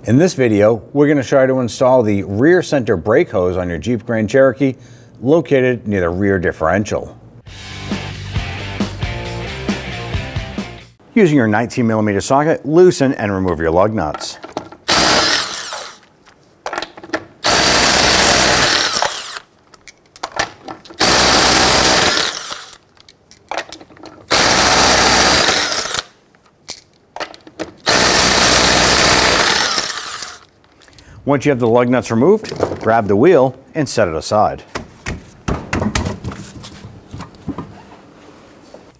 In this video, we're going to try to install the rear center brake hose on your Jeep Grand Cherokee located near the rear differential. Using your 19mm socket, loosen and remove your lug nuts. Once you have the lug nuts removed, grab the wheel and set it aside.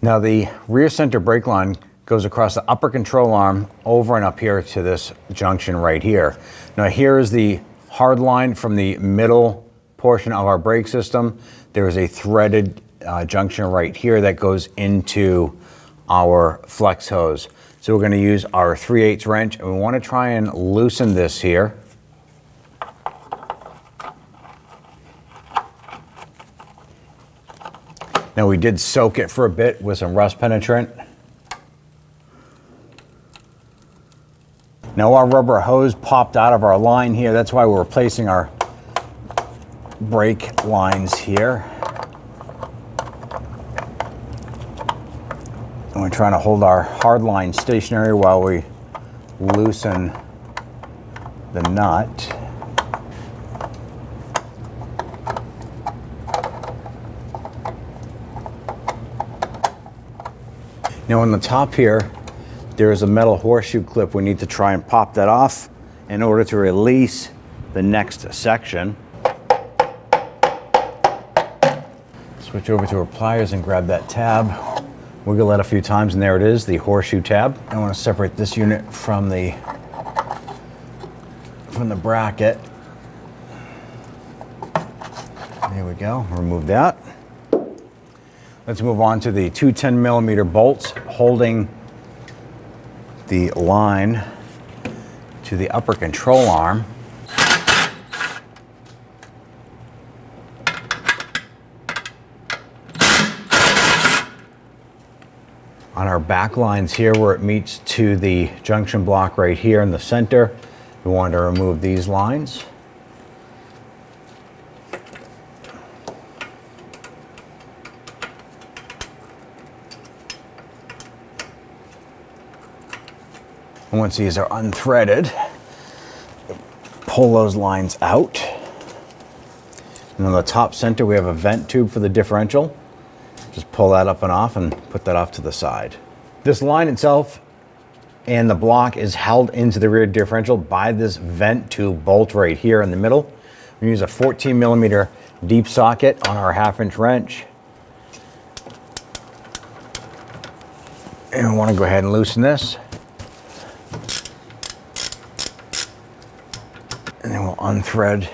Now the rear center brake line goes across the upper control arm over and up here to this junction right here. Now here is the hard line from the middle portion of our brake system. There is a threaded junction right here that goes into our flex hose. So we're going to use our 3/8 wrench and we want to try and loosen this here. Now we did soak it for a bit with some rust penetrant. Now our rubber hose popped out of our line here. That's why we're replacing our brake lines here. And we're trying to hold our hard line stationary while we loosen the nut. Now on the top here, there is a metal horseshoe clip. We need to try and pop that off in order to release the next section. Switch over to our pliers and grab that tab. Wiggle that a few times and there it is, the horseshoe tab. I want to separate this unit from the bracket. There we go, remove that. Let's move on to the two 10mm bolts holding the line to the upper control arm. On our back lines here where it meets to the junction block right here in the center, we want to remove these lines. And once these are unthreaded, pull those lines out. And on the top center, we have a vent tube for the differential. Just pull that up and off and put that off to the side. This line itself and the block is held into the rear differential by this vent tube bolt right here in the middle. We use a 14mm deep socket on our 1/2" wrench. And we want to go ahead and loosen this. And then we'll unthread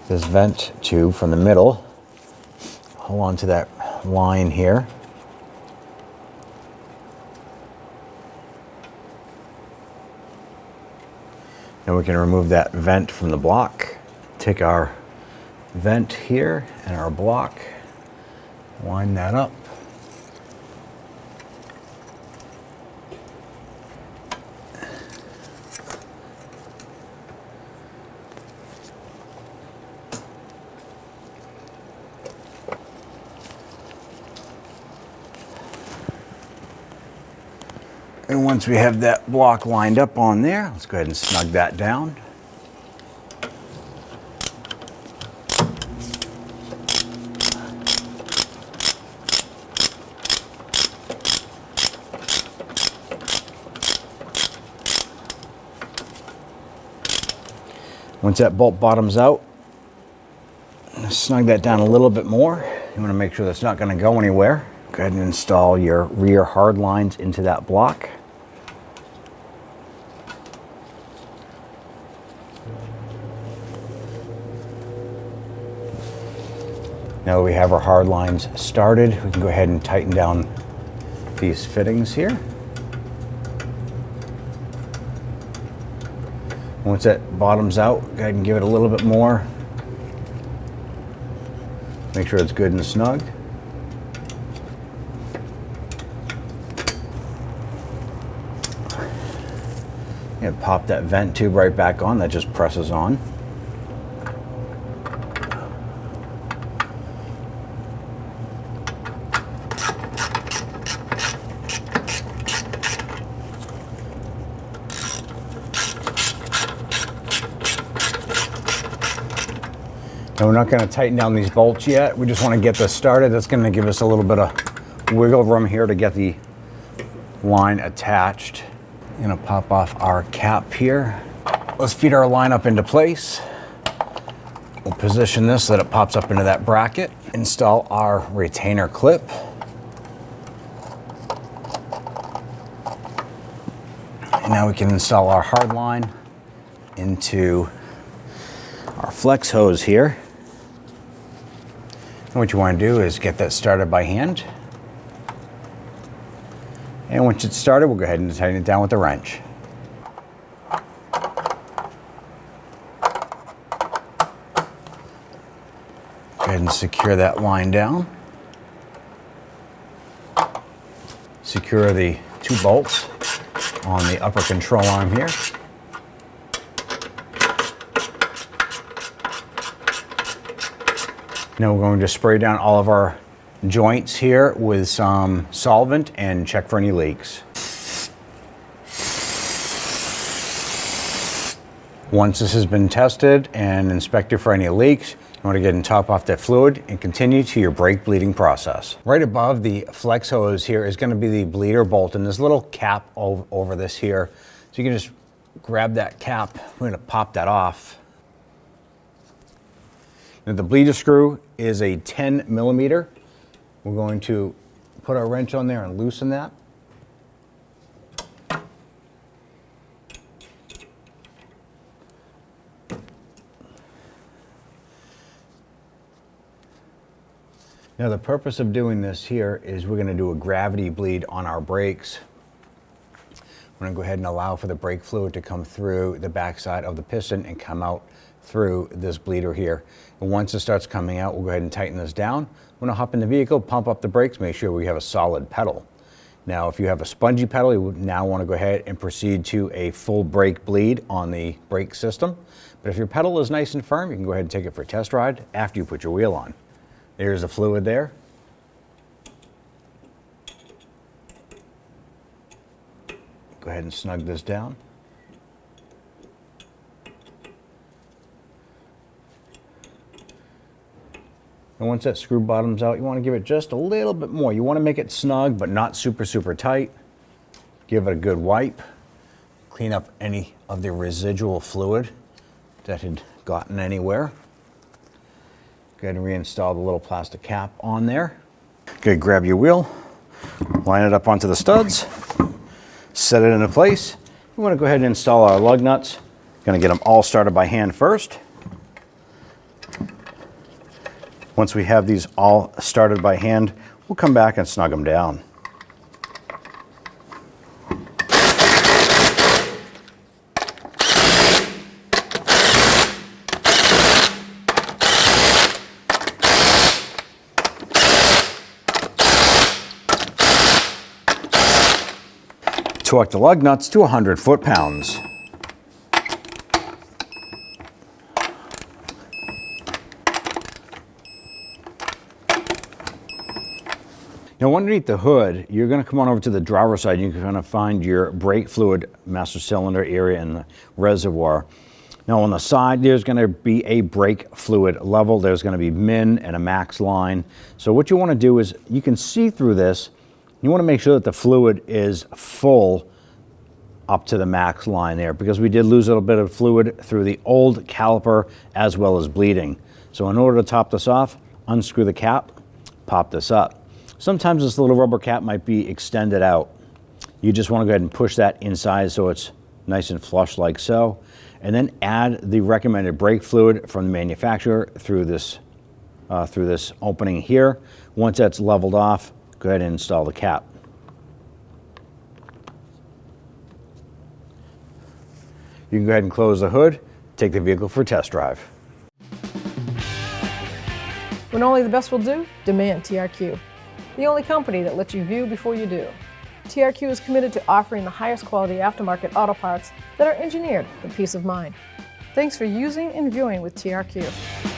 this vent tube from the middle. Hold on to that line here. Then we can remove that vent from the block. Take our vent here and our block, line that up. And once we have that block lined up on there, let's go ahead and snug that down. Once that bolt bottoms out, snug that down a little bit more. You want to make sure that's not going to go anywhere. Go ahead and install your rear hard lines into that block. Now that we have our hard lines started, we can go ahead and tighten down these fittings here. Once that bottoms out, go ahead and give it a little bit more. Make sure it's good and snug. And pop that vent tube right back on, that just presses on. Now we're not going to tighten down these bolts yet. We just want to get this started. That's going to give us a little bit of wiggle room here to get the line attached. I'm going to pop off our cap here. Let's feed our line up into place. We'll position this so that it pops up into that bracket. Install our retainer clip. And now we can install our hard line into our flex hose here. And what you want to do is get that started by hand. And once it's started, we'll go ahead and tighten it down with the wrench. Go ahead and secure that line down. Secure the 2 bolts on the upper control arm here. Now we're going to spray down all of our joints here with some solvent and check for any leaks. Once this has been tested and inspected for any leaks, you want to get and top off that fluid and continue to your brake bleeding process. Right above the flex hose here is going to be the bleeder bolt, and this little cap over this here. So you can just grab that cap. We're going to pop that off. Now the bleeder screw is a 10 millimeter. We're going to put our wrench on there and loosen that. Now the purpose of doing this here is we're going to do a gravity bleed on our brakes. We're going to go ahead and allow for the brake fluid to come through the backside of the piston and come out through this bleeder here. And once it starts coming out, we'll go ahead and tighten this down. We're going to hop in the vehicle, pump up the brakes, make sure we have a solid pedal. Now, if you have a spongy pedal, you would now want to go ahead and proceed to a full brake bleed on the brake system. But if your pedal is nice and firm, you can go ahead and take it for a test ride after you put your wheel on. There's the fluid there. Go ahead and snug this down. And once that screw bottom's out, you want to give it just a little bit more. You want to make it snug, but not super, super tight. Give it a good wipe. Clean up any of the residual fluid that had gotten anywhere. Go ahead and reinstall the little plastic cap on there. Okay, grab your wheel, line it up onto the studs, set it into place. We want to go ahead and install our lug nuts. Going to get them all started by hand first. Once we have these all started by hand, we'll come back and snug them down. Torque the lug nuts to 100 foot-pounds. Now underneath the hood, you're going to come on over to the driver's side. You're going to find your brake fluid master cylinder area in the reservoir. Now on the side, there's going to be a brake fluid level. There's going to be min and a max line. So what you want to do is you can see through this. You want to make sure that the fluid is full up to the max line there, because we did lose a little bit of fluid through the old caliper as well as bleeding. So in order to top this off, unscrew the cap, pop this up. Sometimes this little rubber cap might be extended out. You just want to go ahead and push that inside so it's nice and flush like so. And then add the recommended brake fluid from the manufacturer through this opening here. Once that's leveled off, go ahead and install the cap. You can go ahead and close the hood, take the vehicle for a test drive. When only the best will do, demand TRQ. The only company that lets you view before you do. TRQ is committed to offering the highest quality aftermarket auto parts that are engineered for peace of mind. Thanks for using and viewing with TRQ.